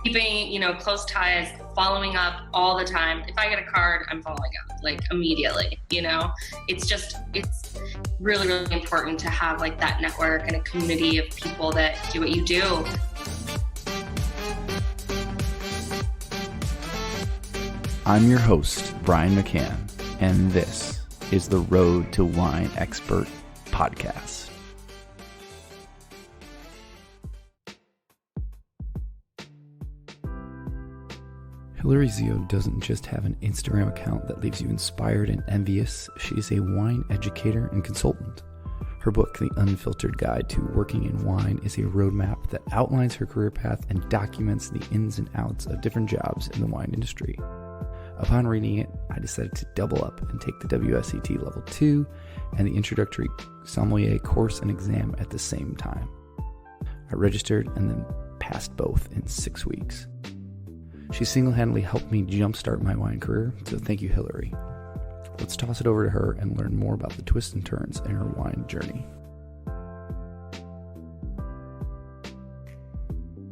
keeping, close ties, following up all the time. If I get a card, I'm following up like immediately. It's really, really important to have like that network and a community of people that do what you do. I'm your host, Brian McCann, and this is the Road to Wine Expert podcast. Hilary Zio doesn't just have an Instagram account that leaves you inspired and envious. She's a wine educator and consultant. Her book, The Unfiltered Guide to Working in Wine, is a roadmap that outlines her career path and documents the ins and outs of different jobs in the wine industry. Upon reading it, I decided to double up and take the WSET Level 2 and the Introductory Sommelier course and exam at the same time. I registered and then passed both in 6 weeks. She single-handedly helped me jumpstart my wine career, so thank you, Hilary. Let's toss it over to her and learn more about the twists and turns in her wine journey.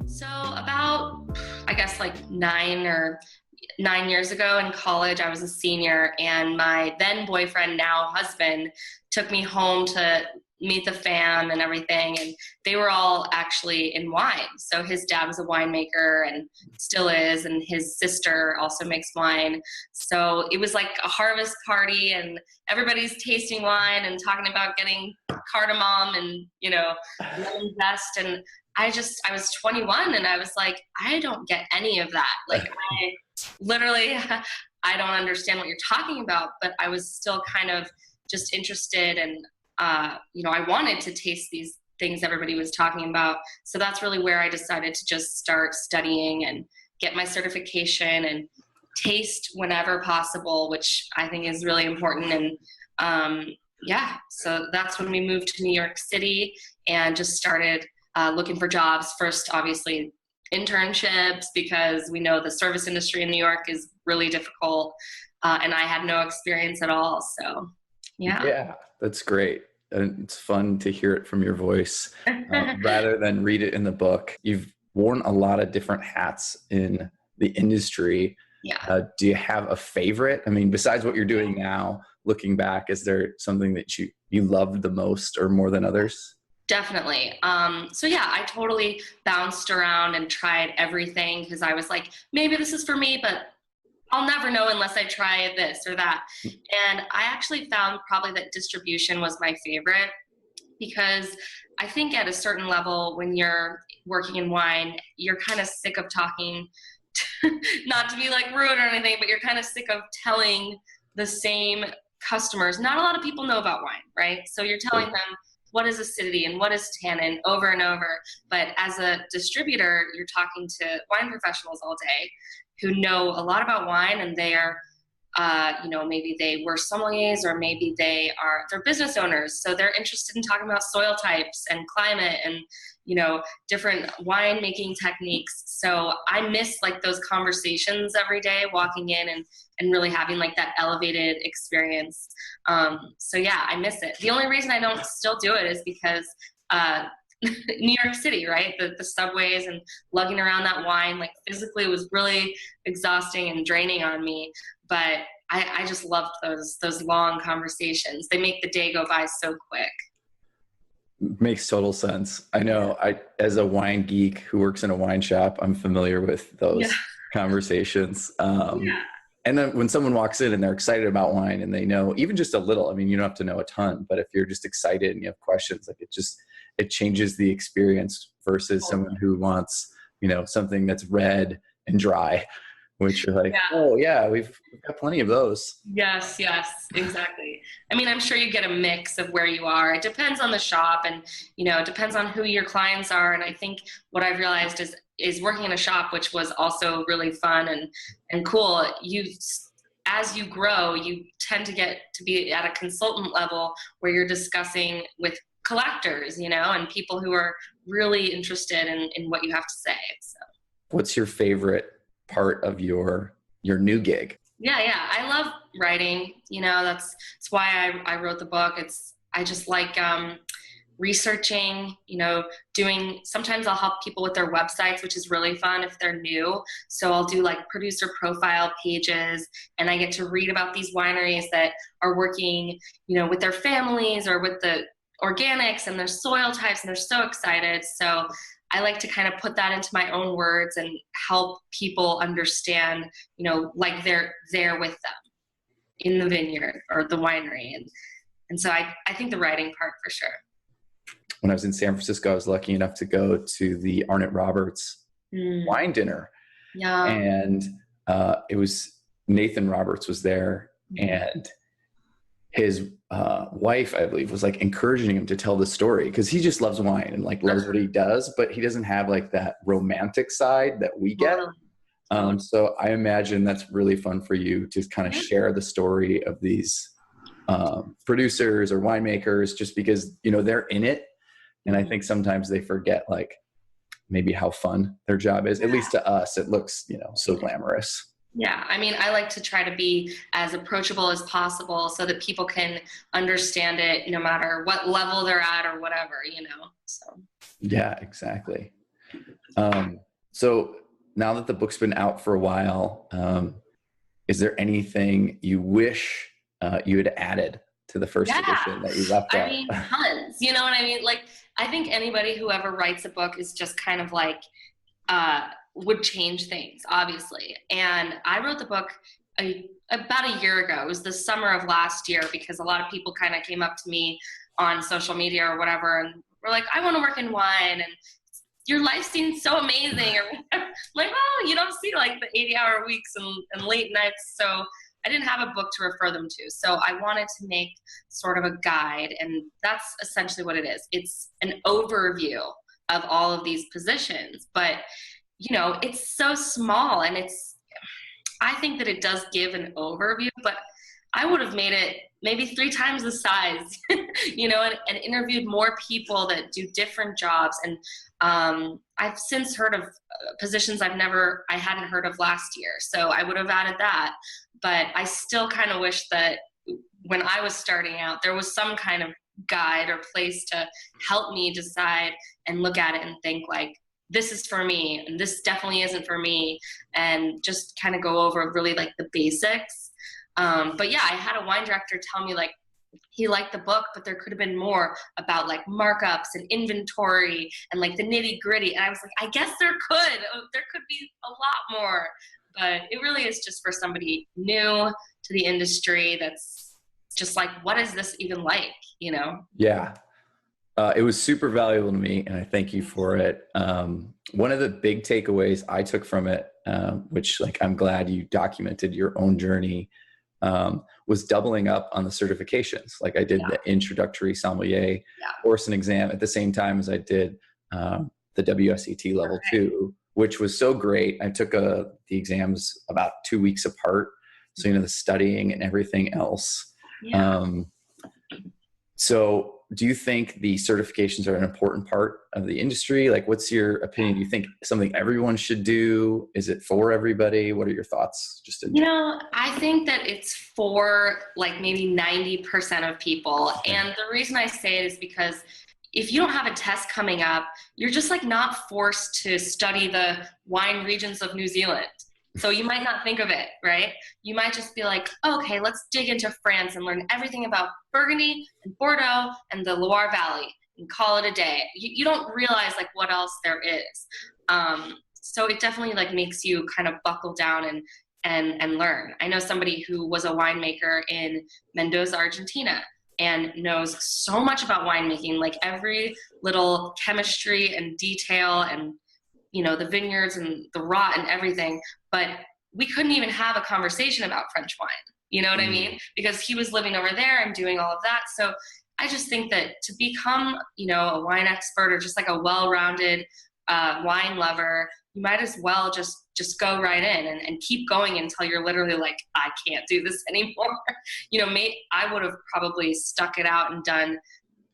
So about, I guess like 9 years ago in college, I was a senior, and my then boyfriend, now husband, took me home to meet the fam and everything, and they were all actually in wine. So his dad was a winemaker and still is, and his sister also makes wine. So it was like a harvest party, and everybody's tasting wine and talking about getting cardamom and lemon zest. And I was 21, and I was like, I don't get any of that. Like I don't understand what you're talking about, but I was still kind of just interested, and I wanted to taste these things everybody was talking about. So that's really where I decided to just start studying and get my certification and taste whenever possible, which I think is really important. And so that's when we moved to New York City and just started looking for jobs. First, obviously, internships, because we know the service industry in New York is really difficult, and I had no experience at all. So, Yeah, that's great. And it's fun to hear it from your voice rather than read it in the book. You've worn a lot of different hats in the industry. Yeah. Do you have a favorite? I mean, besides what you're doing now, looking back, is there something that you loved the most or more than others? Definitely. I totally bounced around and tried everything, because I was like, maybe this is for me, but I'll never know unless I try this or that. And I actually found probably that distribution was my favorite, because I think at a certain level, when you're working in wine, you're kind of sick of talking, not to be like rude or anything, but you're kind of sick of telling the same customers. Not a lot of people know about wine, right? So you're telling them what is acidity and what is tannin over and over. But as a distributor, you're talking to wine professionals all day who know a lot about wine, and they are, maybe they were sommeliers, or maybe they're business owners. So they're interested in talking about soil types and climate and, different wine making techniques. So I miss like those conversations every day, walking in and really having like that elevated experience. I miss it. The only reason I don't still do it is because, New York City, right? The subways and lugging around that wine, like physically, was really exhausting and draining on me. But I just loved those long conversations. They make the day go by so quick. Makes total sense. I know. As a wine geek who works in a wine shop, I'm familiar with those conversations. And then when someone walks in and they're excited about wine and they know even just a little, I mean, you don't have to know a ton, but if you're just excited and you have questions, like it changes the experience versus someone who wants, something that's red and dry, which you're like, we've got plenty of those. Yes, exactly. I mean, I'm sure you get a mix of where you are. It depends on the shop, and, it depends on who your clients are. And I think what I've realized is working in a shop, which was also really fun and cool. As you grow, you tend to get to be at a consultant level where you're discussing with collectors, and people who are really interested in what you have to say. So, what's your favorite part of your new gig? Yeah. I love writing. That's why I wrote the book. I just like researching, sometimes I'll help people with their websites, which is really fun if they're new. So I'll do like producer profile pages, and I get to read about these wineries that are working, with their families or with the organics and their soil types, and they're so excited. So I like to kind of put that into my own words and help people understand, like they're there with them in the vineyard or the winery. And so I think the writing part for sure. When I was in San Francisco, I was lucky enough to go to the Arnott Roberts wine dinner. Yeah. And it was Nathan Roberts was there, and his wife, I believe, was like encouraging him to tell the story, because he just loves wine and like loves what he does, but he doesn't have like that romantic side that we get. So I imagine that's really fun for you to kind of share the story of these producers or winemakers, just because, they're in it. And I think sometimes they forget like maybe how fun their job is. At least to us, it looks, so glamorous. Yeah. I mean, I like to try to be as approachable as possible so that people can understand it no matter what level they're at or whatever, so. Yeah, exactly. So now that the book's been out for a while, is there anything you wish you had added to the first edition that you left out? I mean, tons. You know what I mean? Like, I think anybody who ever writes a book is just kind of like, would change things, obviously. And I wrote the book about a year ago. It was the summer of last year, because a lot of people kind of came up to me on social media or whatever, and were like, I want to work in wine, and your life seems so amazing. Or I'm like, well, you don't see like the 80-hour weeks and late nights. So I didn't have a book to refer them to. So I wanted to make sort of a guide, and that's essentially what it is. It's an overview of all of these positions, but it's so small, and I think that it does give an overview, but I would have made it maybe 3 times the size, and interviewed more people that do different jobs. And I've since heard of positions I hadn't heard of last year. So I would have added that. But I still kind of wish that when I was starting out, there was some kind of guide or place to help me decide and look at it and think like, this is for me, and this definitely isn't for me, and just kind of go over really like the basics. But yeah, I had a wine director tell me like he liked the book, but there could have been more about like markups and inventory and like the nitty gritty. And I was like, I guess there could be a lot more, but it really is just for somebody new to the industry that's just like, what is this even like, Yeah. It was super valuable to me, and I thank you for it. One of the big takeaways I took from it, which like I'm glad you documented your own journey, was doubling up on the certifications. Like I did the introductory sommelier course and exam at the same time as I did the WSET level 2, which was so great. I took the exams about 2 weeks apart, so the studying and everything else. So do you think the certifications are an important part of the industry? Like, what's your opinion? Do you think something everyone should do? Is it for everybody? What are your thoughts? I think that it's for like maybe 90% of people. And the reason I say it is because if you don't have a test coming up, you're just like not forced to study the wine regions of New Zealand. So you might not think of it, right? You might just be like, okay, let's dig into France and learn everything about Burgundy and Bordeaux and the Loire Valley and call it a day. You don't realize like what else there is. So it definitely like makes you kind of buckle down and learn. I know somebody who was a winemaker in Mendoza, Argentina, and knows so much about winemaking, like every little chemistry and detail and the vineyards and the rot and everything, but we couldn't even have a conversation about French wine. You know what I mean? Because he was living over there and doing all of that. So I just think that to become, a wine expert or just like a well-rounded wine lover, you might as well just go right in and keep going until you're literally like, I can't do this anymore. I would have probably stuck it out and done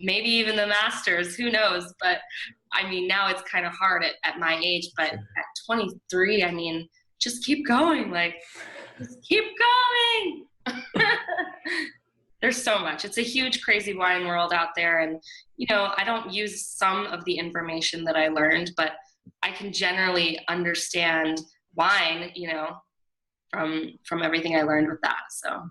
maybe even the masters, who knows? But I mean, now it's kind of hard at my age, but at 23, I mean, just keep going. Like, just keep going. There's so much. It's a huge, crazy wine world out there. And, I don't use some of the information that I learned, but I can generally understand wine, from everything I learned with that. So.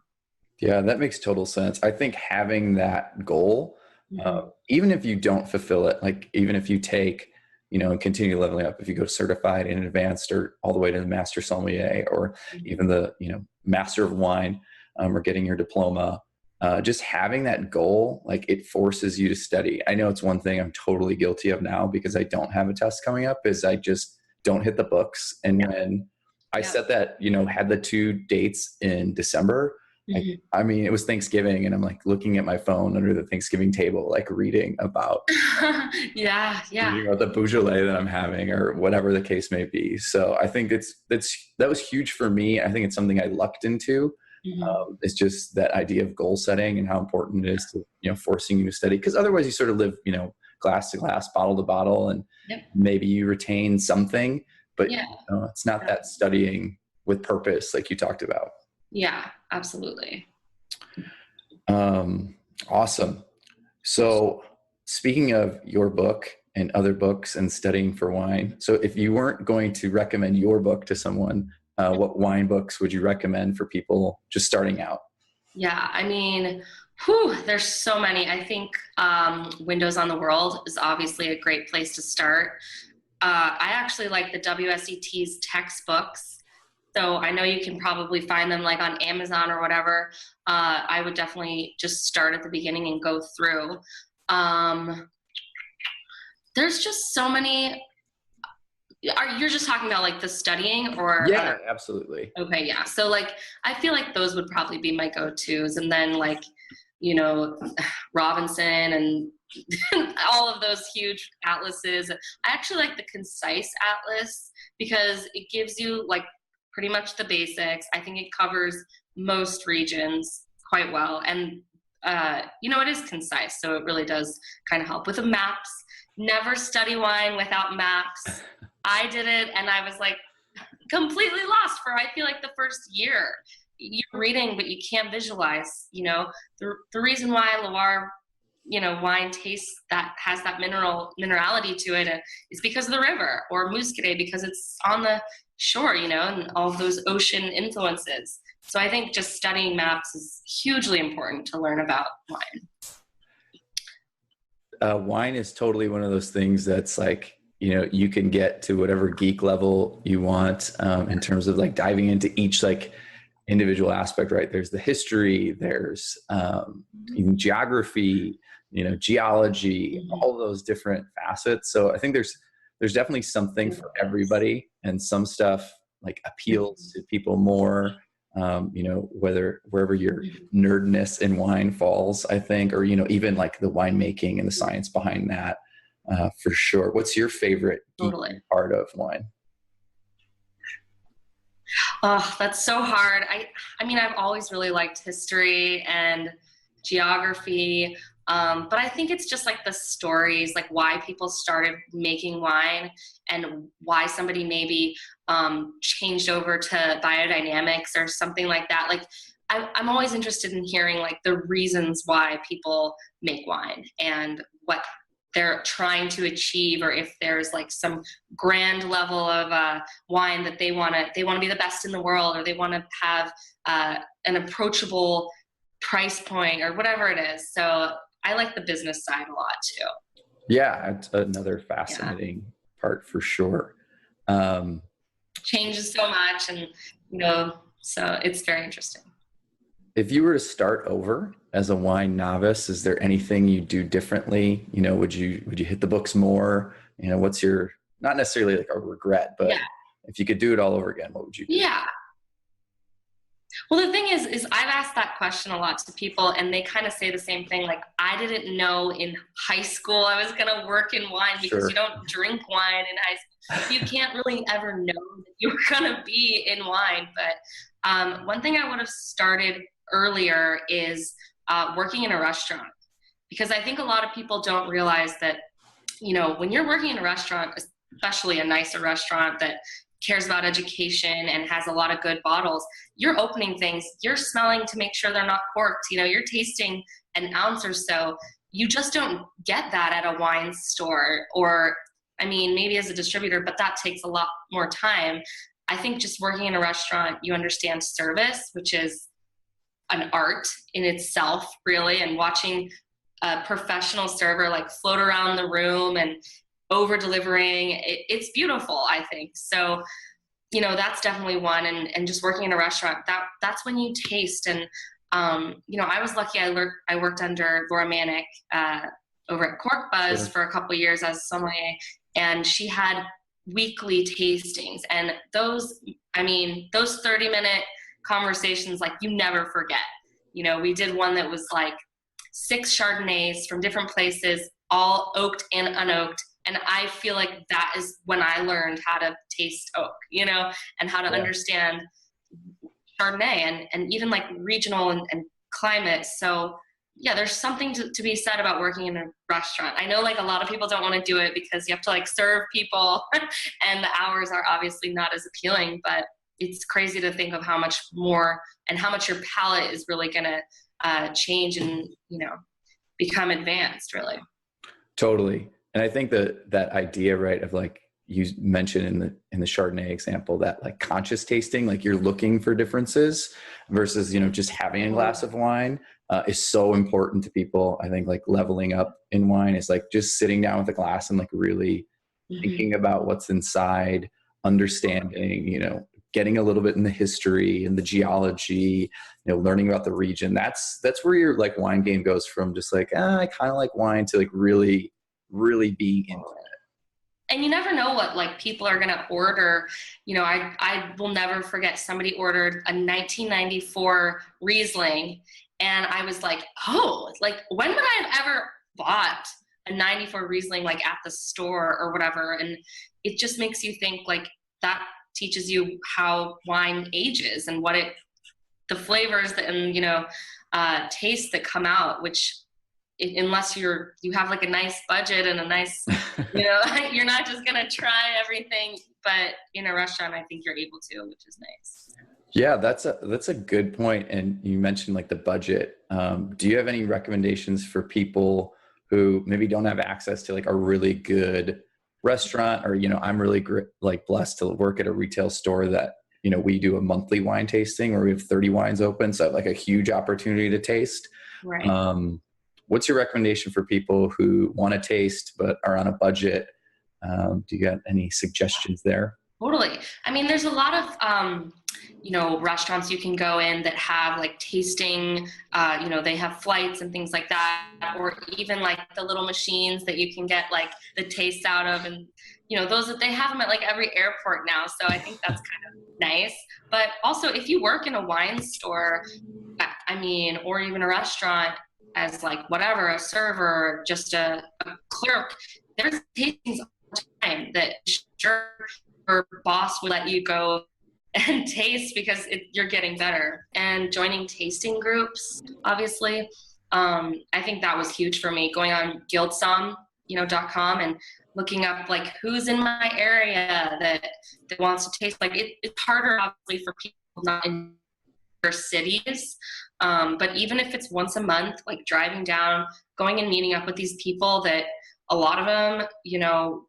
Yeah, that makes total sense. I think having that goal, Mm-hmm. even if you don't fulfill it, like even if you take, and continue leveling up, if you go certified and advanced or all the way to the master sommelier or even the, master of wine, or getting your diploma, just having that goal, like it forces you to study. I know it's one thing I'm totally guilty of now because I don't have a test coming up is I just don't hit the books. And when I set that, had the 2 dates in December, Mm-hmm. I mean, it was Thanksgiving and I'm like looking at my phone under the Thanksgiving table, like reading about, Yeah. reading about the Beaujolais that I'm having or whatever the case may be. So I think that was huge for me. I think it's something I lucked into. Mm-hmm. It's just that idea of goal setting and how important it is to, forcing you to study. Because otherwise you sort of live, glass to glass, bottle to bottle, and maybe you retain something, but it's not that studying with purpose like you talked about. Yeah, absolutely. Awesome. So speaking of your book and other books and studying for wine, so if you weren't going to recommend your book to someone, what wine books would you recommend for people just starting out? Yeah, I mean, there's so many. I think Windows on the World is obviously a great place to start. I actually like the WSET's textbooks. So I know you can probably find them like on Amazon or whatever. I would definitely just start at the beginning and go through. There's just so many. You're just talking about like the studying or? Yeah, absolutely. Okay, yeah. So like, I feel like those would probably be my go-tos. And then like, Robinson and all of those huge atlases. I actually like the concise atlas because it gives you like pretty much the basics. I think it covers most regions quite well. And, it is concise. So it really does kind of help with the maps. Never study wine without maps. I did it and I was like completely lost for, I feel like the first year. You're reading, but you can't visualize, the reason why Loire, wine tastes that has that minerality to it is because of the river, or Muscadet because it's on the shore, and all of those ocean influences. So I think just studying maps is hugely important to learn about wine. Wine is totally one of those things that's like, you can get to whatever geek level you want in terms of like diving into each like individual aspect, right? There's the history, there's even geography, geology, all of those different facets. So I think there's definitely something for everybody, and some stuff like appeals to people more, wherever your nerdness in wine falls, I think, or, even like the winemaking and the science behind that, for sure. What's your favorite part of wine? Oh, that's so hard. I mean, I've always really liked history and geography. But I think it's just like the stories, like why people started making wine and why somebody maybe changed over to biodynamics or something like that. Like I'm always interested in hearing like the reasons why people make wine and what they're trying to achieve, or if there's like some grand level of wine that they want to be the best in the world, or they want to have an approachable price point or whatever it is. So I like the business side a lot too. Yeah, it's another fascinating part for sure. Changes so much, and so it's very interesting. If you were to start over as a wine novice, is there anything you do differently? Would you hit the books more? What's your, not necessarily like a regret, but if you could do it all over again, what would you do? Yeah. Well, the thing is I've asked that question a lot to people, and they kind of say the same thing. Like, I didn't know in high school I was going to work in wine, because you don't drink wine in high school. You can't really ever know that you're going to be in wine. But one thing I would have started earlier is working in a restaurant, because I think a lot of people don't realize that, when you're working in a restaurant, especially a nicer restaurant that cares about education and has a lot of good bottles, you're opening things, you're smelling to make sure they're not corked, you're tasting an ounce or so. You just don't get that at a wine store, or, I mean, maybe as a distributor, but that takes a lot more time. I think just working in a restaurant, you understand service, which is an art in itself, really, and watching a professional server like float around the room and over delivering, it's beautiful, I think. So, that's definitely one. And just working in a restaurant, that's when you taste. And, I was lucky. I worked under Laura Manick over at Cork Buzz for a couple of years as a sommelier, and she had weekly tastings. And those 30-minute conversations, like, you never forget. We did one that was like 6 Chardonnays from different places, all oaked and unoaked. And I feel like that is when I learned how to taste oak, and how to understand Chardonnay and even like regional and climate. So yeah, there's something to be said about working in a restaurant. I know like a lot of people don't want to do it because you have to like serve people and the hours are obviously not as appealing, but it's crazy to think of how much more and how much your palate is really going to change and, become advanced, really. Totally. And I think that idea, right, of like you mentioned in the Chardonnay example, that like conscious tasting, like you're looking for differences versus, just having a glass of wine is so important to people. I think like leveling up in wine is like just sitting down with a glass and like really thinking about what's inside, understanding, getting a little bit in the history and the geology, learning about the region. That's where your like wine game goes from just like, I kind of like wine to like really being into it. And you never know what like people are going to order. I will never forget, somebody ordered a 1994 Riesling, and I was like, oh, like, when would I have ever bought a 94 Riesling like at the store or whatever? And it just makes you think, like, that teaches you how wine ages and the flavors and tastes that come out, which unless you have like a nice budget and a nice, you're not just going to try everything, but in a restaurant, I think you're able to, which is nice. Yeah, that's a good point. And you mentioned like the budget. Do you have any recommendations for people who maybe don't have access to like a really good restaurant, or, I'm really like blessed to work at a retail store that, we do a monthly wine tasting where we have 30 wines open. So I have like a huge opportunity to taste. Right. What's your recommendation for people who want to taste but are on a budget? Do you got any suggestions there? Totally. I mean, there's a lot of, restaurants you can go in that have like tasting, they have flights and things like that, or even like the little machines that you can get like the taste out of. And, those that they have them at like every airport now. So I think that's kind of nice. But also if you work in a wine store, or even a restaurant as like whatever, a server, just a clerk, there's tastings all the time that sure your boss will let you go and taste because you're getting better. And joining tasting groups, obviously, I think that was huge for me, going on guildsom.com and looking up like who's in my area that wants to taste. Like it's harder obviously for people not in their cities, but even if it's once a month, like driving down, going and meeting up with these people that a lot of them,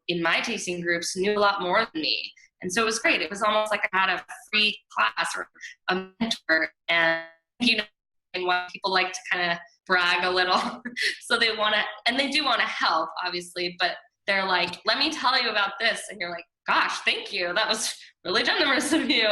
in my tasting groups knew a lot more than me. And so it was great. It was almost like I had a free class or a mentor. And, and what people like to kind of brag a little. So they want to, and they do want to help, obviously, but they're like, let me tell you about this. And you're like, gosh, thank you. That was really generous of you.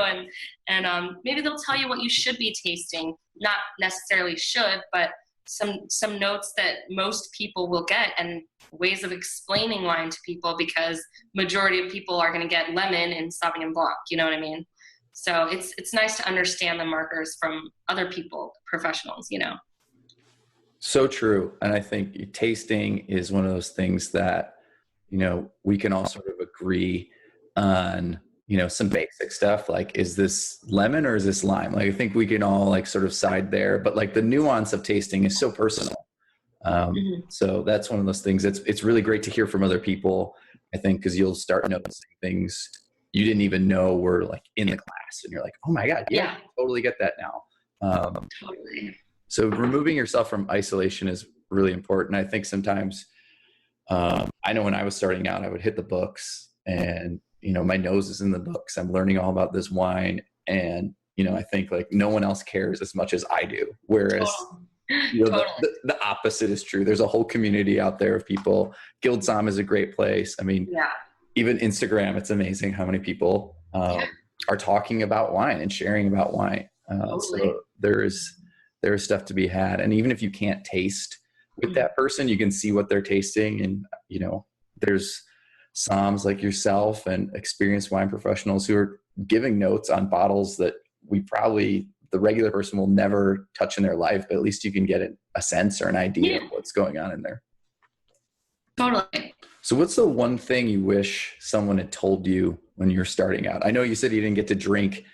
And maybe they'll tell you what you should be tasting. Not necessarily should, but some notes that most people will get, and ways of explaining wine to people, because majority of people are going to get lemon in Sauvignon Blanc. You know what I mean? So it's nice to understand the markers from other people, professionals, So true. And I think tasting is one of those things that, we can all sort of agree on, some basic stuff. Like, is this lemon or is this lime? Like, I think we can all like sort of side there, but like the nuance of tasting is so personal. So that's one of those things. It's really great to hear from other people, I think, because you'll start noticing things you didn't even know were like in the class, and you're like, oh my God, yeah, I totally get that now. Totally. So removing yourself from isolation is really important. I think sometimes, I know when I was starting out, I would hit the books and, my nose is in the books. I'm learning all about this wine. And, I think like no one else cares as much as I do. Whereas, Totally. the opposite is true. There's a whole community out there of people. Guild Som is a great place. I mean, even Instagram, it's amazing how many people are talking about wine and sharing about wine. So there's stuff to be had. And even if you can't taste with that person, you can see what they're tasting. And, there's somms like yourself and experienced wine professionals who are giving notes on bottles that the regular person will never touch in their life, but at least you can get a sense or an idea of what's going on in there. Totally. So what's the one thing you wish someone had told you when you're starting out? I know you said you didn't get to drink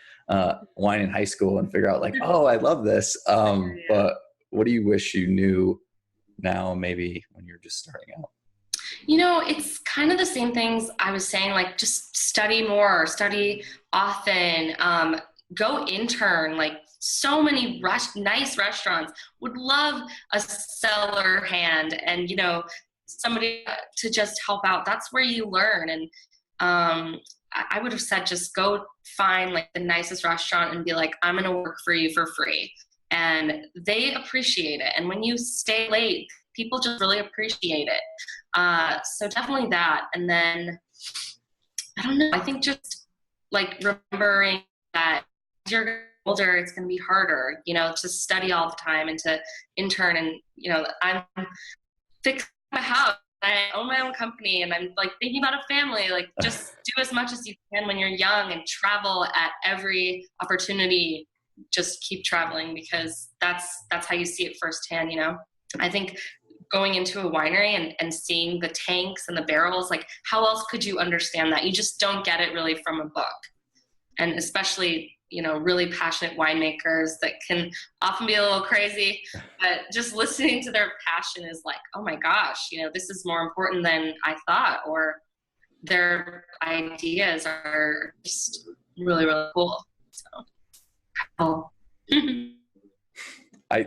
wine in high school and figure out like, oh, I love this. But what do you wish you knew now, maybe when you're just starting out? It's kind of the same things I was saying, like just study more, study often, go intern, like so many nice restaurants would love a cellar hand and, somebody to just help out. That's where you learn. And I would have said, just go find like the nicest restaurant and be like, I'm going to work for you for free. And they appreciate it. And when you stay late, people just really appreciate it. So definitely that. And then, I don't know, I think just like remembering that as you're older, it's going to be harder, to study all the time and to intern. And, I'm fixing my house. I own my own company and I'm like thinking about a family, like just do as much as you can when you're young and travel at every opportunity. Just keep traveling because that's how you see it firsthand. I think going into a winery and seeing the tanks and the barrels, like how else could you understand that? You just don't get it really from a book. And especially, really passionate winemakers that can often be a little crazy, but just listening to their passion is like, oh my gosh, this is more important than I thought, or their ideas are just really, really cool. So, I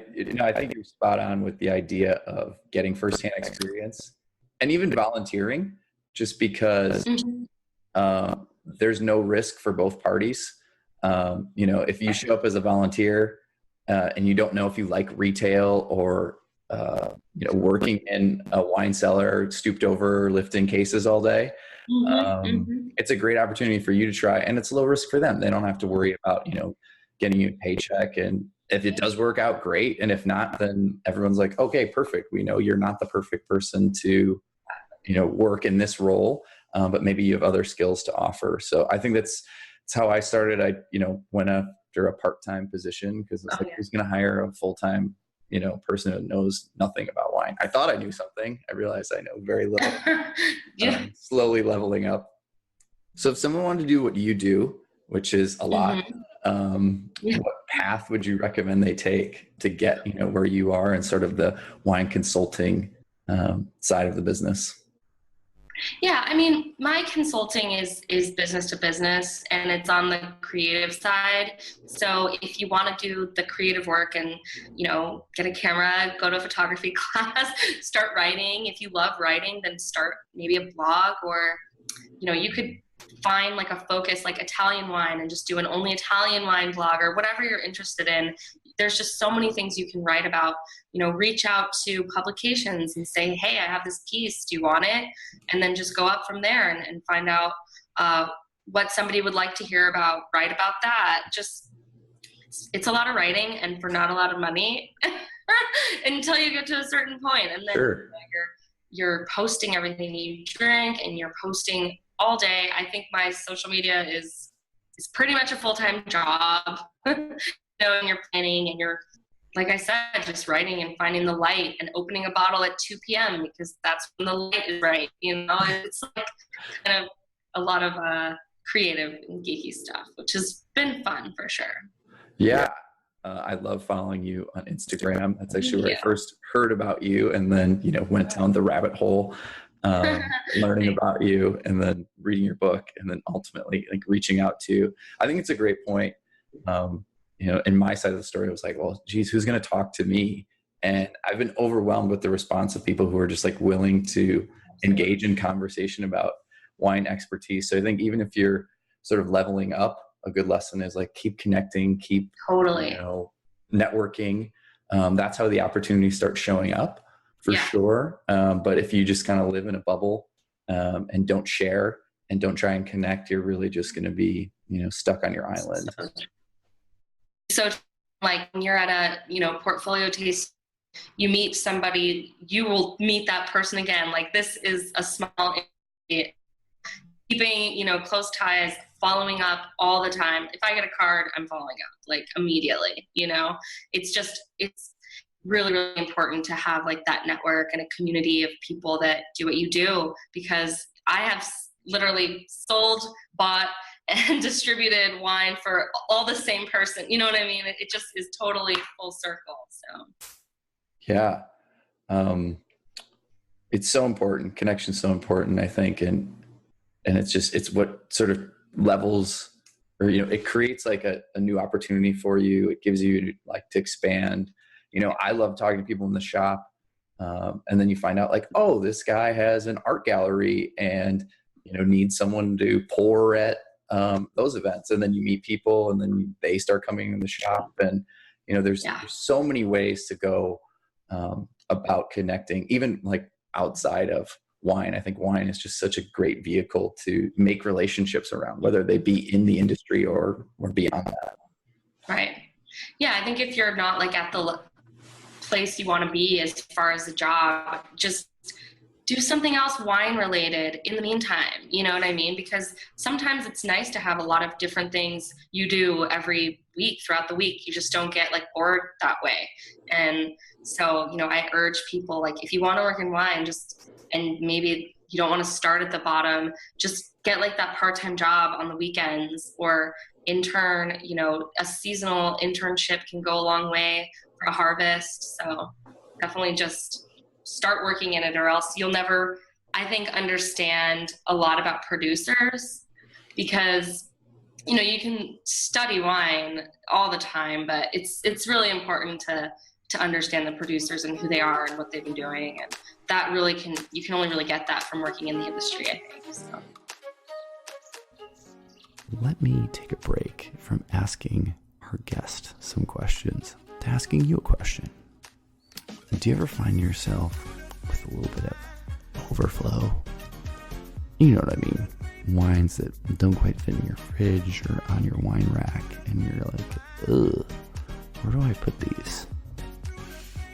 think you're spot on with the idea of getting firsthand experience and even volunteering, just because there's no risk for both parties. If you show up as a volunteer and you don't know if you like retail or working in a wine cellar, stooped over lifting cases all day, it's a great opportunity for you to try, and it's low risk for them. They don't have to worry about getting you a paycheck, and if it does work out, great. And if not, then everyone's like, okay, perfect. We know you're not the perfect person to, work in this role, but maybe you have other skills to offer. So I think that's how I started. I, went after a part-time position because it's who's going to hire a full-time, person who knows nothing about wine. I thought I knew something. I realized I know very little. Slowly leveling up. So if someone wanted to do what you do, which is a lot, what path would you recommend they take to get, where you are and sort of the wine consulting side of the business? Yeah, I mean, my consulting is business to business, and it's on the creative side. So if you want to do the creative work and, get a camera, go to a photography class, start writing. If you love writing, then start maybe a blog, or, you could find like a focus like Italian wine and just do an only Italian wine blog or whatever you're interested in. There's just so many things you can write about. Reach out to publications and say, hey, I have this piece, do you want it? And then just go up from there and find out what somebody would like to hear about, write about that. Just, it's a lot of writing and for not a lot of money until you get to a certain point. And then you're posting everything you drink and you're posting all day. I think my social media is pretty much a full-time job. And you're planning and you're, like I said, just writing and finding the light and opening a bottle at 2 p.m. because that's when the light is right. It's like kind of a lot of creative and geeky stuff, which has been fun for sure. Yeah. I love following you on Instagram. That's actually where I first heard about you, and then, went down the rabbit hole. learning about you, and then reading your book, and then ultimately like reaching out to you. I think it's a great point. In my side of the story, I was like, well, geez, who's going to talk to me? And I've been overwhelmed with the response of people who are just like willing to engage in conversation about wine expertise. So I think even if you're sort of leveling up, a good lesson is like keep connecting, keep Totally. Networking. That's how the opportunities start showing up for sure. But if you just kind of live in a bubble and don't share and don't try and connect, you're really just going to be, stuck on your island. So like when you're at a, portfolio taste, you meet somebody, you will meet that person again. Like this is a small, keeping, close ties, following up all the time. If I get a card, I'm following up like immediately, it's really, really important to have like that network and a community of people that do what you do, because I have literally sold, bought, and distributed wine for all the same person. You know what I mean? It just is totally full circle. So. Yeah. It's so important. Connection's so important, I think. And it's what sort of levels, or, it creates like a new opportunity for you. It gives you like to expand. I love talking to people in the shop. And then you find out like, oh, this guy has an art gallery and, needs someone to pour at those events. And then you meet people, and then they start coming in the shop. And, there's so many ways to go about connecting, even like outside of wine. I think wine is just such a great vehicle to make relationships around, whether they be in the industry or beyond that. Right. Yeah. I think if you're not like at the place you want to be as far as the job, just do something else wine related in the meantime. You know what I mean? Because sometimes it's nice to have a lot of different things you do every week throughout the week. You just don't get like bored that way. And so, I urge people, like, if you want to work in wine, and maybe you don't want to start at the bottom, just get like that part-time job on the weekends, or intern. A seasonal internship can go a long way for a harvest. So definitely just start working in it, or else you'll never, I think, understand a lot about producers, because you can study wine all the time, but it's really important to understand the producers and who they are and what they've been doing. And that really you can only really get that from working in the industry, I think. So. Let me take a break from asking our guest some questions to asking you a question. Do you ever find yourself with a little bit of overflow? You know what I mean? Wines that don't quite fit in your fridge or on your wine rack, and you're like, ugh, where do I put these?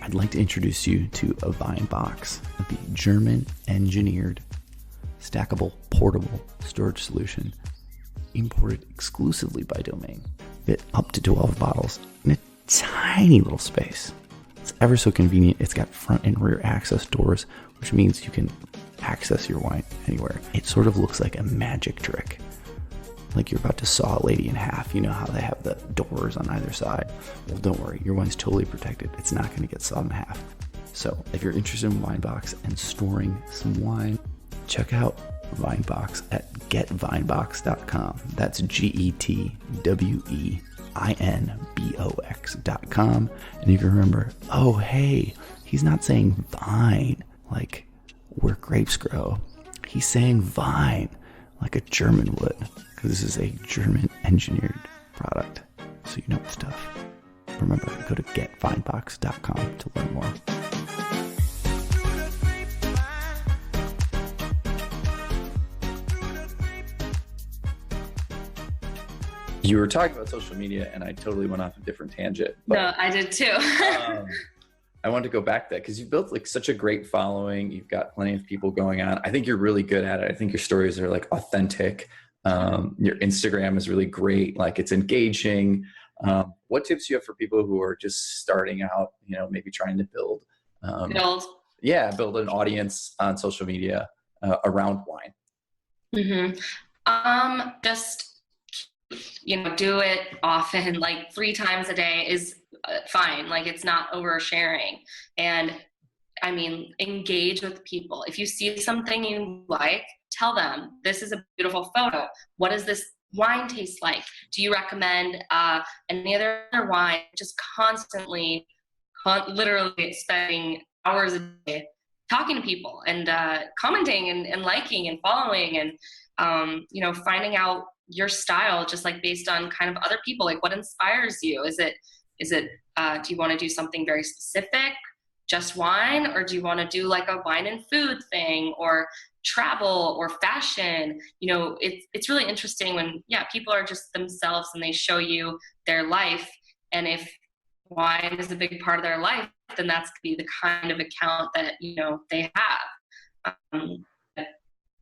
I'd like to introduce you to a Vine Box, the German-engineered, stackable, portable storage solution imported exclusively by Domain. Fit up to 12 bottles in a tiny little space. It's ever so convenient. It's got front and rear access doors, which means you can access your wine anywhere. It sort of looks like a magic trick. Like you're about to saw a lady in half. You know how they have the doors on either side? Well, don't worry. Your wine's totally protected. It's not going to get sawed in half. So if you're interested in Winebox and storing some wine, check out Vinebox at getvinebox.com. That's GETWEINBOX.com. And you can remember, oh, hey, he's not saying vine like where grapes grow. He's saying vine like a German would, because this is a German engineered product. So you know stuff. Remember, go to getvinebox.com to learn more. You were talking about social media, and I totally went off a different tangent. But, no, I did too. I wanted to go back to that because you've built like such a great following. You've got plenty of people going on. I think you're really good at it. I think your stories are like authentic. Your Instagram is really great. Like it's engaging. What tips do you have for people who are just starting out, maybe trying to build an audience on social media around wine? Mm-hmm. Just, do it often, like 3 times a day is fine. Like it's not oversharing. And I mean, engage with people. If you see something you like, tell them, this is a beautiful photo. What does this wine taste like? Do you recommend any other wine? Just constantly, literally spending hours a day talking to people and commenting and liking and following and, you know, finding out your style just like based on kind of other people. Like what inspires you? Is it do you want to do something very specific, just wine, or do you want to do like a wine and food thing, or travel or fashion? You know, it's really interesting when, yeah, people are just themselves and they show you their life. And if wine is a big part of their life, then that's going to be the kind of account that, you know, they have. It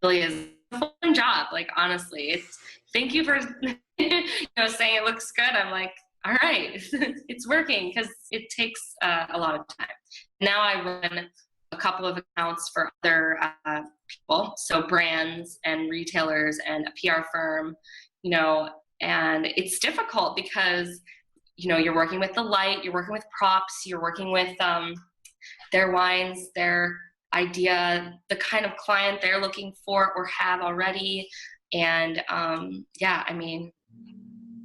really is a fun job. Like, honestly, thank you for, you know, saying it looks good. I'm like, all right, it's working, because it takes a lot of time. Now I run a couple of accounts for other people, so brands and retailers and a PR firm, you know, and it's difficult because, you know, you're working with the light, you're working with props, you're working with their wines, their idea, the kind of client they're looking for or have already. And yeah, I mean,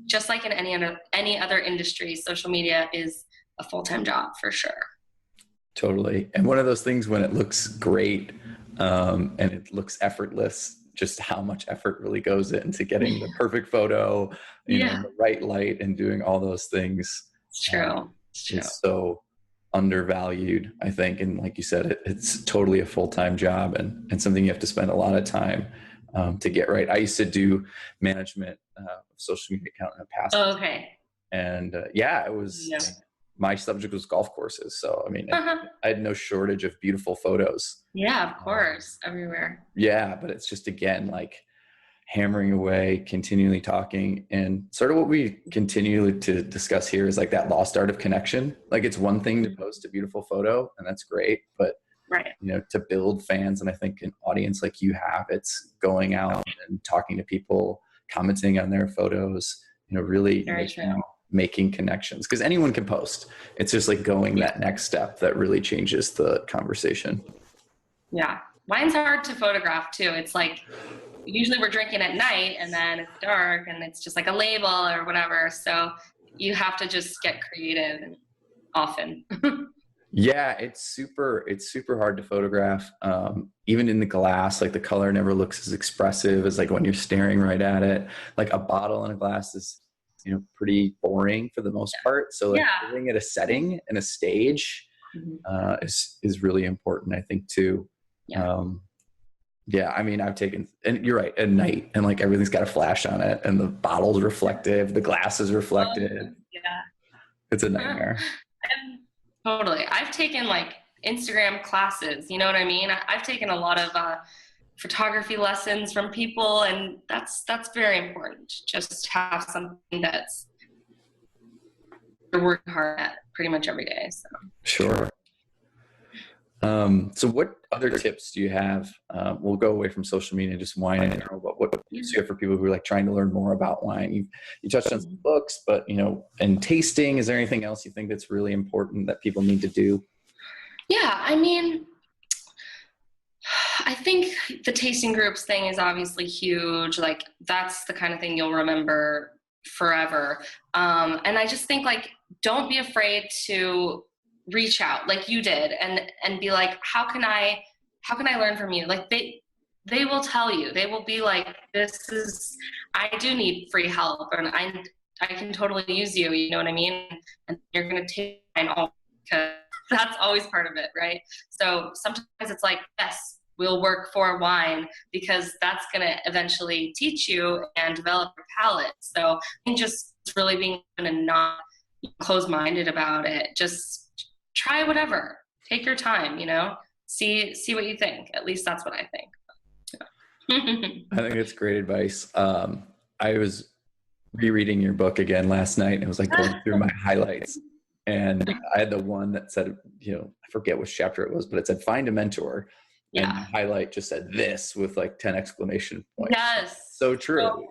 just like in any other industry, social media is a full-time job for sure. Totally. And one of those things when it looks great and it looks effortless, just how much effort really goes into getting the perfect photo, you know, the right light and doing all those things. It's true. It's true. It's so undervalued, I think. And like you said, it's totally a full-time job and something you have to spend a lot of time to get right. I used to do management of social media account in the past. Oh, okay. And yeah, it was, my subject was golf courses. So, I mean, I had no shortage of beautiful photos. Yeah, of course. Everywhere. Yeah. But it's just, again, like hammering away, continually talking. And sort of what we continue to discuss here is like that lost art of connection. Like it's one thing to post a beautiful photo and that's great, but you know, to build fans, and I think an audience like you have, it's going out and talking to people, commenting on their photos, you know, really making connections, because anyone can post. It's just like going that next step that really changes the conversation. Yeah. Wine's hard to photograph too. It's like, usually we're drinking at night and then it's dark and it's just like a label or whatever. So you have to just get creative and often. Yeah, it's super hard to photograph. Even in the glass, like the color never looks as expressive as like when you're staring right at it. Like a bottle in a glass is, you know, pretty boring for the most part. So like giving it a setting and a stage is really important, I think, too. Yeah, I mean, I've taken, and you're right, at night, and like everything's got a flash on it, and the bottle's reflective, the glass is reflective. It's a nightmare. Totally. I've taken like Instagram classes, you know what I mean? I've taken a lot of photography lessons from people, and that's very important. Just have something that's you're working hard at pretty much every day. So sure. So what other tips do you have? We'll go away from social media and just wine in general, but what tips do you have for people who are like trying to learn more about wine? You touched on some books, but you know, and tasting, is there anything else you think that's really important that people need to do? Yeah, I mean, I think the tasting groups thing is obviously huge. Like that's the kind of thing you'll remember forever. And I just think like, don't be afraid to reach out like you did and be like, how can I learn from you? Like they will tell you, they will be like, I do need free help and I can totally use you. You know what I mean? And you're going to take mine all, because that's always part of it. Right. So sometimes it's like, yes, we'll work for wine because that's going to eventually teach you and develop your palate. So I think just really being not closed-minded about it. Just try whatever, take your time, you know, see what you think. At least that's what I think. I think that's great advice. I was rereading your book again last night and I was like going through my highlights, and I had the one that said, you know, I forget which chapter it was, but it said find a mentor. And the highlight just said this with like 10 exclamation points. Yes. So true.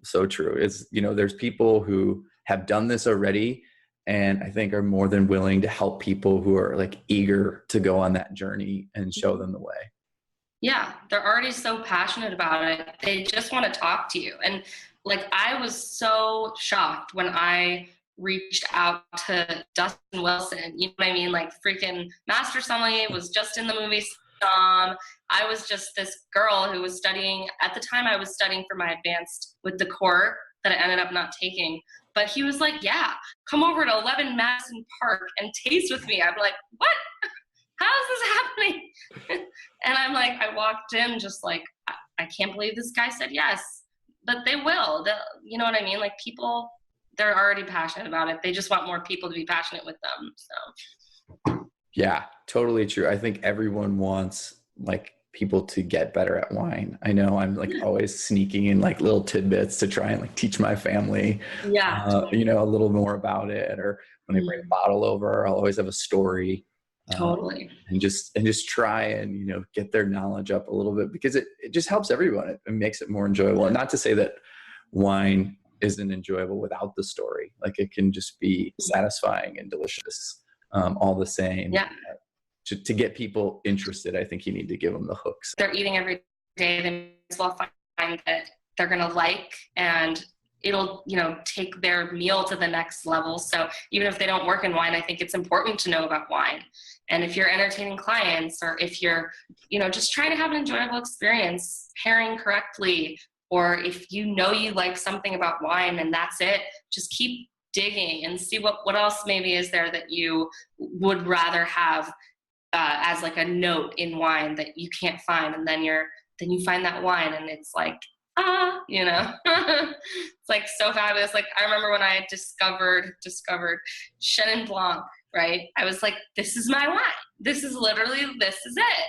So true. It's, you know, there's people who have done this already and I think are more than willing to help people who are like eager to go on that journey and show them the way. Yeah, they're already so passionate about it. They just want to talk to you. And like, I was so shocked when I reached out to Dustin Wilson. You know what I mean? Like, freaking Master Sommelier was just in the movie Som. I was just this girl who was studying, at the time I was studying for my advanced with the court that I ended up not taking. But he was like, yeah, come over to 11 Madison Park and taste with me. I'm like, what? How is this happening? And I'm like, I walked in just like, I can't believe this guy said yes. But they will. You know what I mean? Like, people, they're already passionate about it. They just want more people to be passionate with them. So. Yeah, totally true. I think everyone wants like people to get better at wine. I know I'm like always sneaking in like little tidbits to try and like teach my family, you know, a little more about it. Or when they bring a bottle over, I'll always have a story. Totally. And just try and, you know, get their knowledge up a little bit, because it just helps everyone. It makes it more enjoyable. And not to say that wine isn't enjoyable without the story. Like, it can just be satisfying and delicious, all the same. Yeah. To get people interested, I think you need to give them the hooks. They're eating every day. They may as well find that they're going to like, and it'll, you know, take their meal to the next level. So even if they don't work in wine, I think it's important to know about wine. And if you're entertaining clients, or if you're, you know, just trying to have an enjoyable experience, pairing correctly, or if you know you like something about wine and that's it, just keep digging and see what else maybe is there that you would rather have as like a note in wine that you can't find. And then you find that wine and it's like, you know, it's like so fabulous. Like, I remember when I had discovered Chenin Blanc, right? I was like, this is my wine. This is it.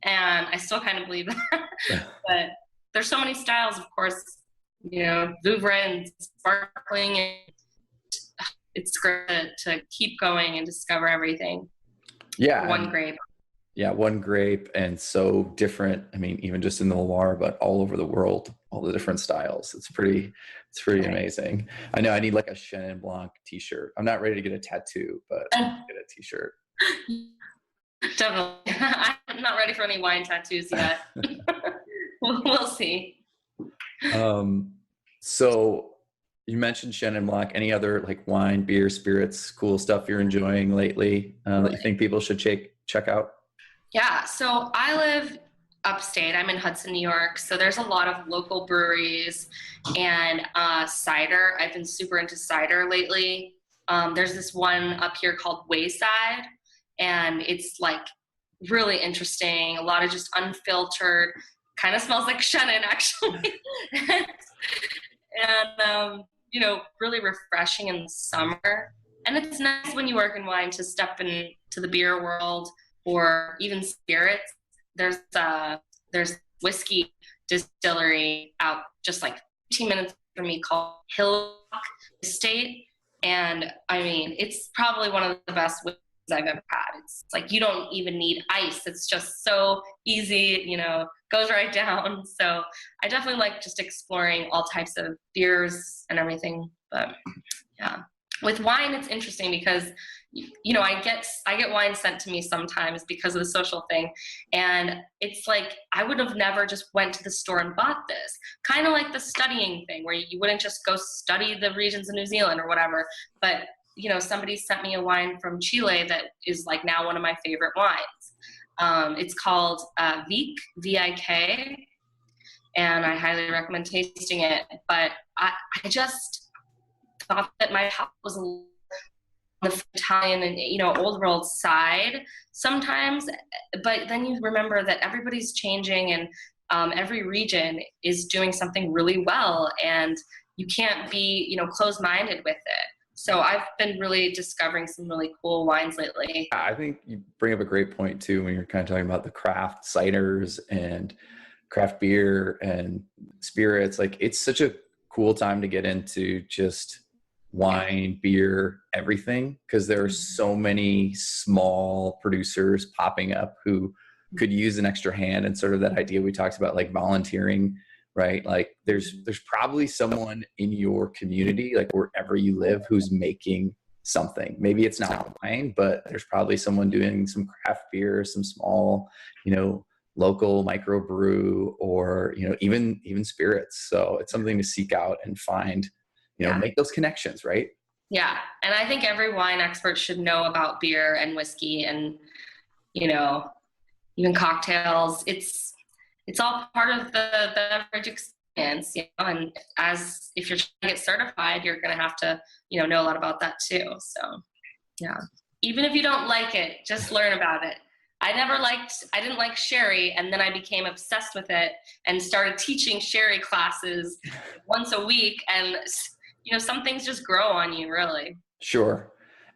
And I still kind of believe that. But there's so many styles, of course, you know, Vouvray and sparkling, and it's great to keep going and discover everything. Yeah. One grape. Yeah, one grape, and so different. I mean, even just in the Loire, but all over the world, all the different styles. It's pretty amazing. I know I need like a Chenin Blanc t-shirt. I'm not ready to get a tattoo, but I'll get a t-shirt. Definitely. I'm not ready for any wine tattoos yet. We'll see. So you mentioned Chenin Blanc. Any other like wine, beer, spirits, cool stuff you're enjoying lately that you think people should check out? Yeah, so I live upstate. I'm in Hudson, New York. So there's a lot of local breweries and cider. I've been super into cider lately. There's this one up here called Wayside, and it's like really interesting. A lot of just unfiltered, kind of smells like Chenin actually. and you know, really refreshing in the summer. And it's nice when you work in wine to step into the beer world, or even spirits. There's whiskey distillery out just like 15 minutes from me called Hillock Estate. And I mean, it's probably one of the best whiskeys I've ever had. It's like, you don't even need ice. It's just so easy, you know, goes right down. So I definitely like just exploring all types of beers and everything. But yeah, with wine, it's interesting because, you know, I get wine sent to me sometimes because of the social thing. And it's like, I would have never just went to the store and bought this. Kind of like the studying thing, where you wouldn't just go study the regions of New Zealand or whatever. But, you know, somebody sent me a wine from Chile that is like now one of my favorite wines. It's called Vik, V-I-K. And I highly recommend tasting it. But I just thought that my palate was a little the Italian and, you know, old world side sometimes, but then you remember that everybody's changing, and every region is doing something really well, and you can't be, you know, closed-minded with it. So I've been really discovering some really cool wines lately. I think you bring up a great point too, when you're kind of talking about the craft ciders and craft beer and spirits. Like, it's such a cool time to get into just wine, beer, everything, because there are so many small producers popping up who could use an extra hand, and sort of that idea we talked about, like volunteering, right? Like, there's probably someone in your community, like wherever you live, who's making something. Maybe it's not wine, but there's probably someone doing some craft beer, some small, local microbrew, or, even spirits. So it's something to seek out and find, make those connections, right? Yeah. And I think every wine expert should know about beer and whiskey and, even cocktails. It's all part of the beverage experience, and if you're trying to get certified, you're going to have to, know a lot about that too. So yeah, even if you don't like it, just learn about it. I didn't like sherry, and then I became obsessed with it and started teaching sherry classes once a week. And, some things just grow on you, really. Sure.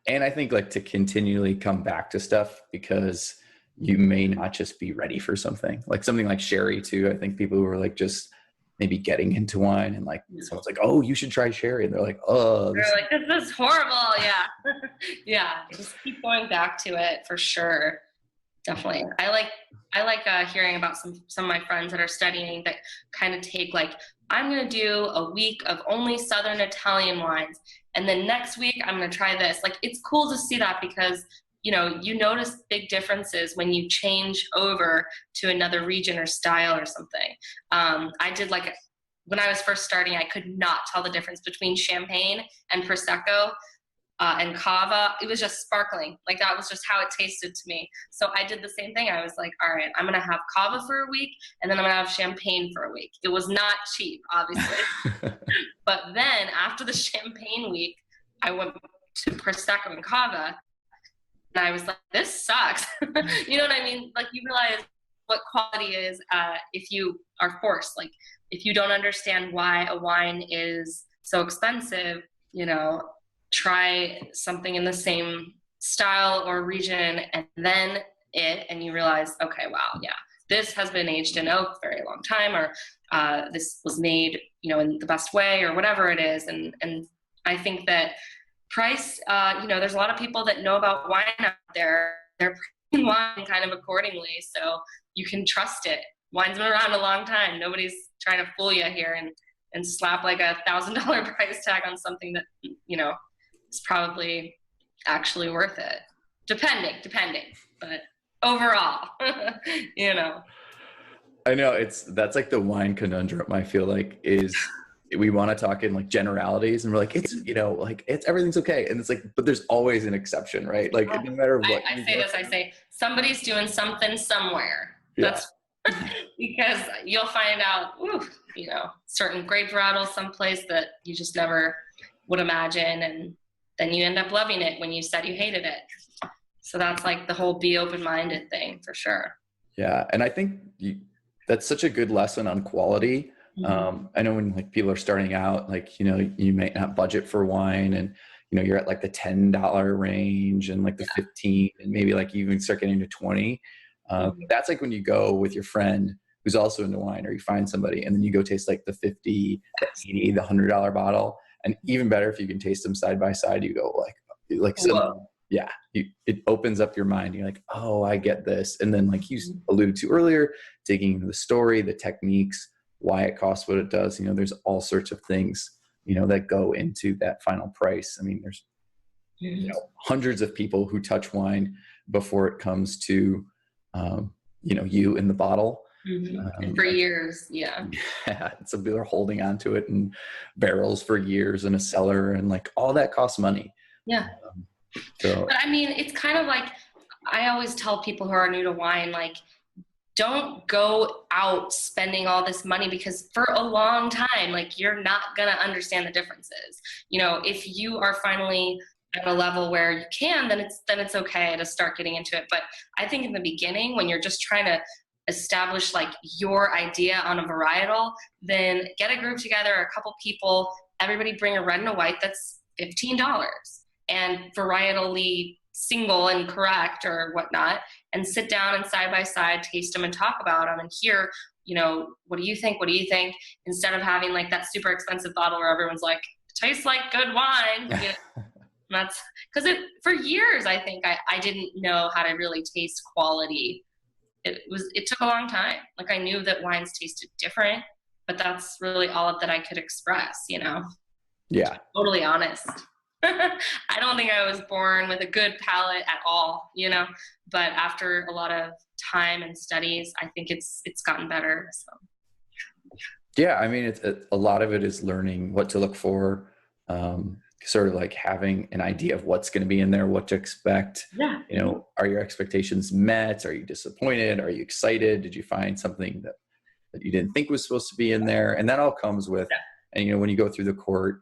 And I think to continually come back to stuff, because you may not just be ready for something like sherry too. I think people who are just maybe getting into wine and someone's like, oh, you should try sherry. And they're like, oh, this is horrible. Yeah. Yeah. Just keep going back to it for sure. Definitely. I like hearing about some of my friends that are studying that kind of take I'm going to do a week of only Southern Italian wines, and then next week I'm going to try this. It's cool to see that, because you notice big differences when you change over to another region or style or something. I did when I was first starting, I could not tell the difference between Champagne and Prosecco and Cava. It was just sparkling. That was just how it tasted to me. So I did the same thing. I was like, all right, I'm going to have Cava for a week, and then I'm going to have Champagne for a week. It was not cheap, obviously. But then after the Champagne week, I went to Prosecco and Cava, and I was like, this sucks. You know what I mean? You realize what quality is if you are forced. If you don't understand why a wine is so expensive, try something in the same style or region, and then and you realize, okay, wow, yeah, this has been aged in oak a very long time, or this was made, in the best way, or whatever it is. And I think that price, there's a lot of people that know about wine out there. They're pricing wine kind of accordingly, so you can trust it. Wine's been around a long time. Nobody's trying to fool you here and slap $1,000 price tag on something that, is probably actually worth it. Depending, but overall, I know that's the wine conundrum. I feel is we want to talk in generalities, and we're it's everything's okay, and it's but there's always an exception, right? No matter what. I say somebody's doing something somewhere. Yeah. That's because you'll find out, certain grape varietals someplace that you just never would imagine, and then you end up loving it when you said you hated it. So that's the whole be open-minded thing, for sure. Yeah, and I think that's such a good lesson on quality. Mm-hmm. I know when people are starting out, you might not budget for wine, and you're at the $10 range and the 15, and maybe you even start getting to 20. That's when you go with your friend who's also into wine, or you find somebody, and then you go taste the 50, the 80, the $100 bottle. And even better, if you can taste them side by side, you go it opens up your mind. You're oh, I get this. And then you alluded to earlier, digging into the story, the techniques, why it costs what it does. There's all sorts of things, that go into that final price. I mean, there's, hundreds of people who touch wine before it comes to, you in the bottle. Mm-hmm. For years. Yeah. So people are holding on to it in barrels for years in a cellar, and all that costs money. Yeah. But I mean, it's kind of I always tell people who are new to wine, don't go out spending all this money, because for a long time, you're not going to understand the differences. If you are finally at a level where you can, then it's okay to start getting into it. But I think in the beginning, when you're just trying to establish your idea on a varietal, then get a group together, a couple people, everybody bring a red and a white that's $15, and varietally single and correct or whatnot, and sit down and side by side taste them and talk about them and hear, what do you think, instead of having that super expensive bottle where everyone's tastes like good wine. That's because for years I think I didn't know how to really taste quality. It took a long time. I knew that wines tasted different, but that's really all that I could express, Yeah. Totally honest. I don't think I was born with a good palate at all, but after a lot of time and studies, I think it's gotten better. So. Yeah, I mean, a lot of it is learning what to look for, sort of like having an idea of what's going to be in there, what to expect. Yeah. Are your expectations met? Are you disappointed? Are you excited? Did you find something that you didn't think was supposed to be in there? And that all comes with, and when you go through the court,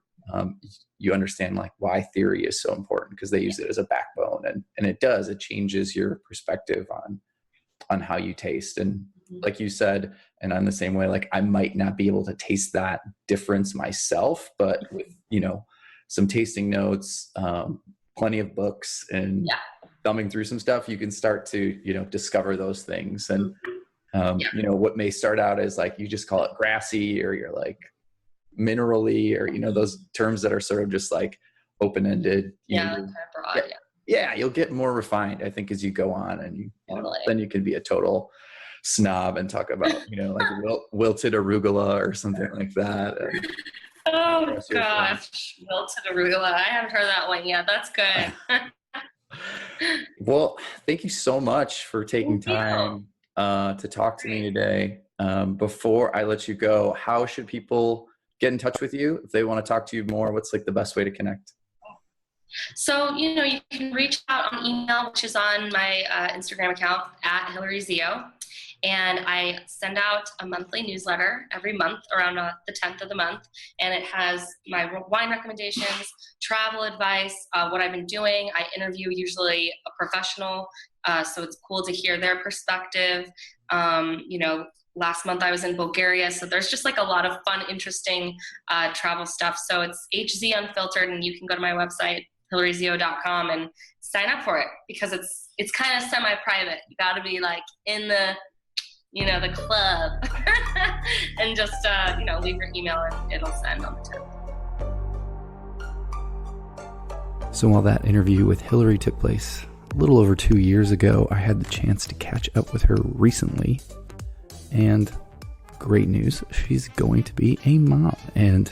you understand like why theory is so important, because they use it as a backbone, and it changes your perspective on how you taste. And like you said, and I'm the same way, like I might not be able to taste that difference myself, but with, some tasting notes, plenty of books, and thumbing through some stuff, you can start to, discover those things. And, what may start out as like, you just call it grassy, or you're like minerally, or, those terms that are sort of just like open-ended. Kind of broad. Yeah, you'll get more refined, I think, as you go on, and then you can be a total snob and talk about, like wilted arugula or something like that. Oh gosh, wilted arugula. I haven't heard that one yet. That's good. Well, thank you so much for taking time to talk to me today. Before I let you go, how should people get in touch with you if they want to talk to you more? What's like the best way to connect? So, you can reach out on email, which is on my Instagram account @HillaryZio. And I send out a monthly newsletter every month around the 10th of the month. And it has my wine recommendations, travel advice, what I've been doing. I interview usually a professional. So it's cool to hear their perspective. Last month I was in Bulgaria. So there's just like a lot of fun, interesting travel stuff. So it's HZ Unfiltered, and you can go to my website, HillaryZio.com, and sign up for it, because it's kind of semi-private. You got to be like in the club and just, leave your email and it'll send on the 10th. So while that interview with Hillary took place a little over 2 years ago, I had the chance to catch up with her recently, and great news, she's going to be a mom, and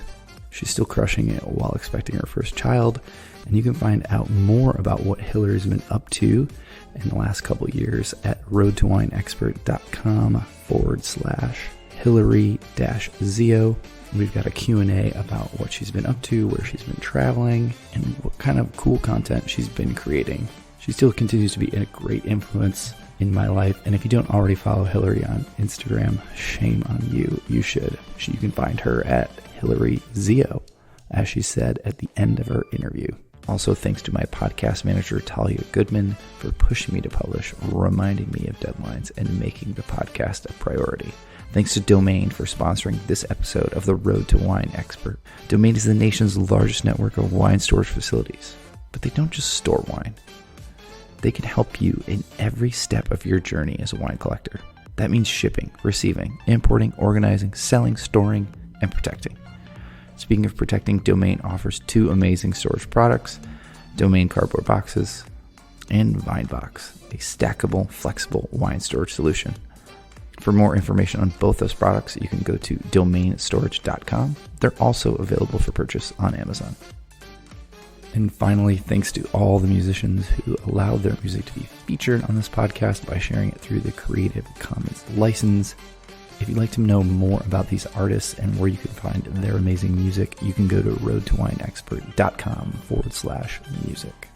she's still crushing it while expecting her first child. And you can find out more about what Hillary's been up to in the last couple of years at roadtowinexpert.com/Hillary-Zio. We've got a Q&A about what she's been up to, where she's been traveling, and what kind of cool content she's been creating. She still continues to be a great influence in my life. And if you don't already follow Hillary on Instagram, shame on you. You should. You can find her at Hillary-Zio, as she said at the end of her interview. Also, thanks to my podcast manager, Talia Goodman, for pushing me to publish, reminding me of deadlines, and making the podcast a priority. Thanks to Domain for sponsoring this episode of The Road to Wine Expert. Domain is the nation's largest network of wine storage facilities, but they don't just store wine. They can help you in every step of your journey as a wine collector. That means shipping, receiving, importing, organizing, selling, storing, and protecting. Speaking of protecting, Domain offers 2 amazing storage products: Domain cardboard boxes and VineBox, a stackable, flexible wine storage solution. For more information on both those products, you can go to domainstorage.com. They're also available for purchase on Amazon. And finally, thanks to all the musicians who allowed their music to be featured on this podcast by sharing it through the Creative Commons license. If you'd like to know more about these artists and where you can find their amazing music, you can go to roadtowinexpert.com/music.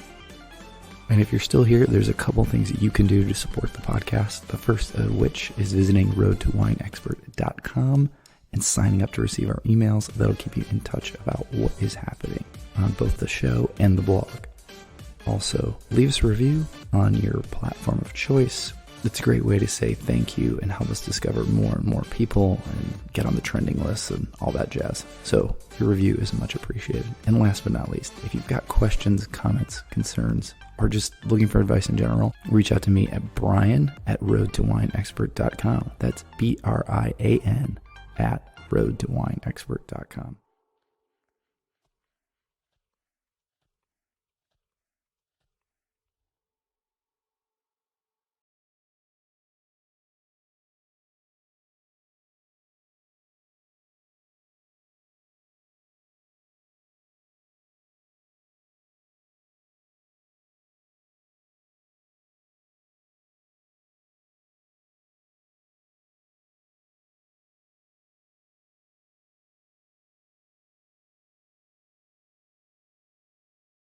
And if you're still here, there's a couple things that you can do to support the podcast. The first of which is visiting roadtowinexpert.com and signing up to receive our emails. That'll keep you in touch about what is happening on both the show and the blog. Also, leave us a review on your platform of choice. It's a great way to say thank you and help us discover more and more people and get on the trending lists and all that jazz. So your review is much appreciated. And last but not least, if you've got questions, comments, concerns, or just looking for advice in general, reach out to me at brian@roadtowinexpert.com. That's BRIAN @roadtowinexpert.com.